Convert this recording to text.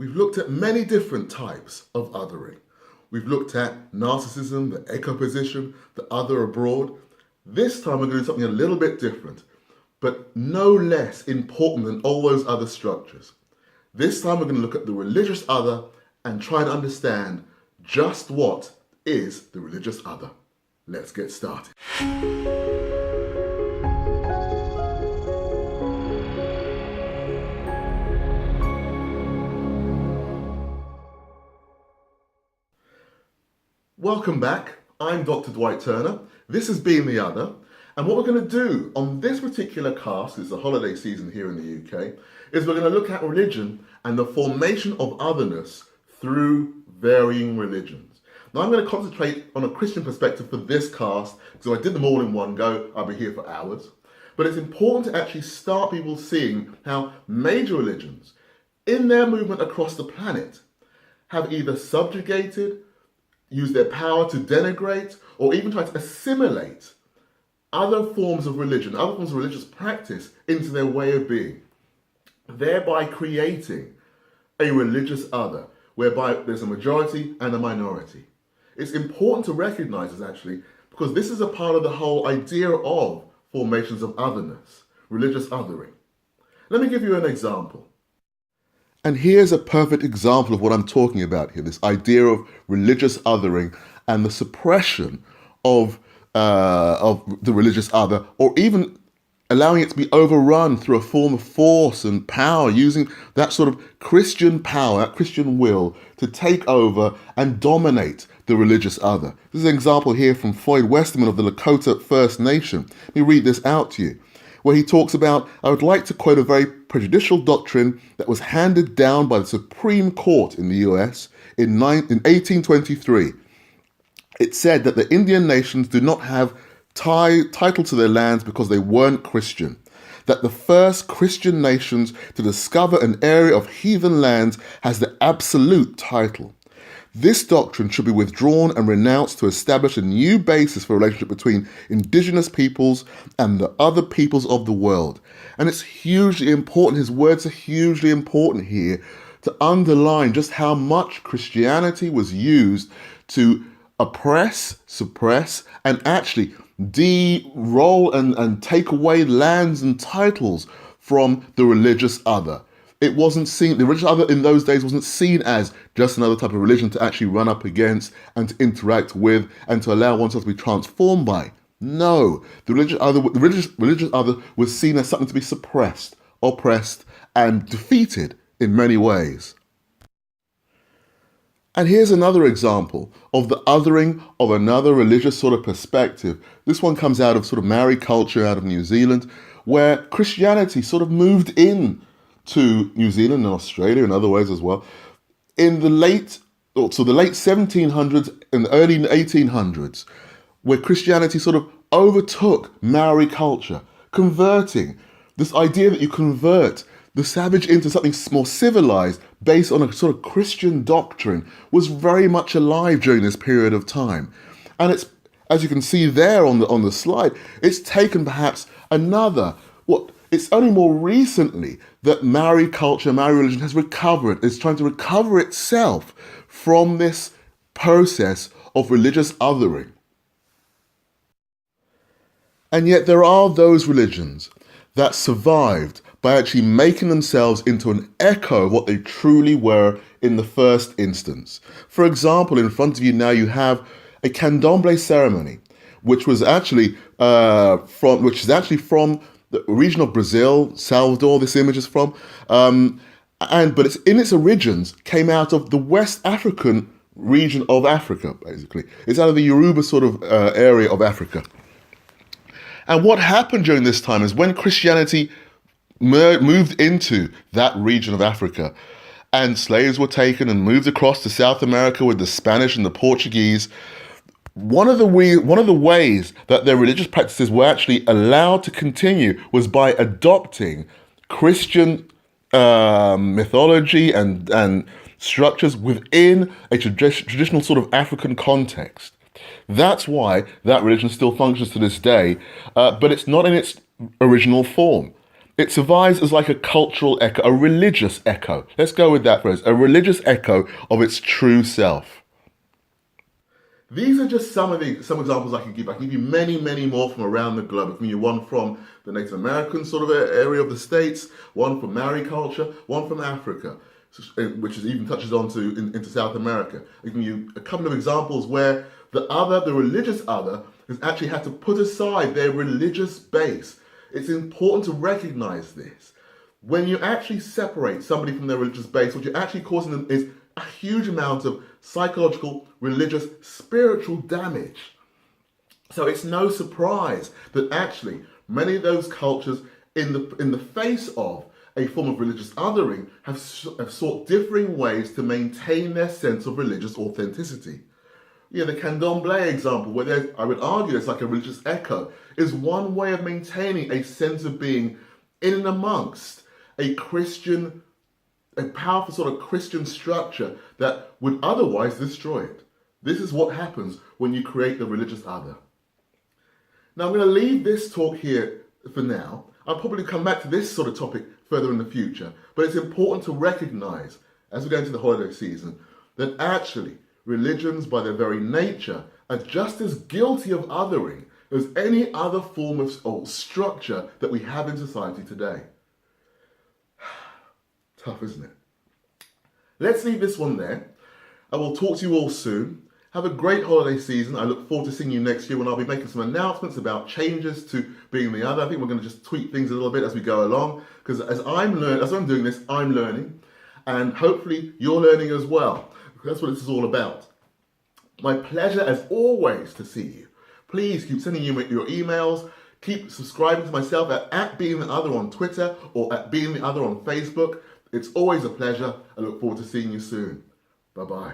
We've looked at many different types of othering. We've looked at narcissism, the echo position, the other abroad. This time we're going to do something a little bit different, but no less important than all those other structures. This time we're going to look at the religious other and try and understand just what is the religious other. Let's get started. Welcome back. I'm Dr. Dwight Turner. This has been The Other. And what we're going to do on this particular cast, it's the holiday season here in the UK, is we're going to look at religion and the formation of otherness through varying religions. Now I'm going to concentrate on a Christian perspective for this cast, because if I did them all in one go, I'll be here for hours. But it's important to actually start people seeing how major religions, in their movement across the planet, have either subjugated, use their power to denigrate, or even try to assimilate other forms of religion, other forms of religious practice into their way of being, thereby creating a religious other, whereby there's a majority and a minority. It's important to recognize this actually, because this is a part of the whole idea of formations of otherness, religious othering. Let me give you an example. And here's a perfect example of what I'm talking about here, this idea of religious othering and the suppression of the religious other, or even allowing it to be overrun through a form of force and power, using that sort of Christian power, that Christian will, to take over and dominate the religious other. This is an example here from Floyd Westerman of the Lakota First Nation. Let me read this out to you, where he talks about, I would like to quote a very prejudicial doctrine that was handed down by the Supreme Court in the US in 1823. It said that the Indian nations do not have title to their lands because they weren't Christian. That the first Christian nations to discover an area of heathen lands has the absolute title. This doctrine should be withdrawn and renounced to establish a new basis for a relationship between indigenous peoples and the other peoples of the world. And it's hugely important, his words are hugely important here, to underline just how much Christianity was used to oppress, suppress, and actually de-roll and take away lands and titles from the religious other. It wasn't seen, the religious other in those days wasn't seen as just another type of religion to actually run up against and to interact with and to allow oneself to be transformed by. No, the religious other was seen as something to be suppressed, oppressed, and defeated in many ways. And here's another example of the othering of another religious sort of perspective. This one comes out of sort of Maori culture out of New Zealand, where Christianity sort of moved in to New Zealand and Australia and other ways as well in the late 1700s and the early 1800s, where Christianity sort of overtook Maori culture, converting this idea that you convert the savage into something more civilized based on a sort of Christian doctrine was very much alive during this period of time. And it's, as you can see there on the slide, it's taken perhaps another, it's only more recently that Maori culture, Maori religion has recovered. It's trying to recover itself from this process of religious othering. And yet there are those religions that survived by actually making themselves into an echo of what they truly were in the first instance. For example, in front of you now you have a candomblé ceremony, which was actually from the region of Brazil, Salvador. This image is from, but it's in its origins came out of the West African region of Africa. Basically, it's out of the Yoruba sort of area of Africa. And what happened during this time is when Christianity moved into that region of Africa, and slaves were taken and moved across to South America with the Spanish and the Portuguese. One of the ways that their religious practices were actually allowed to continue was by adopting Christian mythology and structures within a traditional sort of African context. That's why that religion still functions to this day, but it's not in its original form. It survives as like a cultural echo, a religious echo. Let's go with that first. A religious echo of its true self. These are just some examples I can give. I can give you many, many more from around the globe. I can give you one from the Native American sort of area of the States, one from Maori culture, one from Africa, which is even touches on into South America. I can give you a couple of examples where the religious other, has actually had to put aside their religious base. It's important to recognize this. When you actually separate somebody from their religious base, what you're actually causing them is a huge amount of psychological, religious, spiritual damage. So it's no surprise that actually many of those cultures, in the face of a form of religious othering, have sought differing ways to maintain their sense of religious authenticity. Yeah, the candomblé example, where I would argue it's like a religious echo, is one way of maintaining a sense of being in and amongst a powerful sort of Christian structure that would otherwise destroy it. This is what happens when you create the religious other. Now I'm going to leave this talk here for now. I'll probably come back to this sort of topic further in the future, but it's important to recognize, as we go into the holiday season, that actually religions by their very nature are just as guilty of othering as any other form of structure that we have in society today. Tough, isn't it? Let's leave this one there. I will talk to you all soon. Have a great holiday season. I look forward to seeing you next year when I'll be making some announcements about changes to being the other. I think we're going to just tweak things a little bit as we go along, because as I'm doing this, I'm learning, and hopefully you're learning as well. That's what this is all about. My pleasure as always to see you. Please keep sending you your emails. Keep subscribing to myself at Being the Other on Twitter or at Being the Other on Facebook. It's always a pleasure. I look forward to seeing you soon. Bye-bye.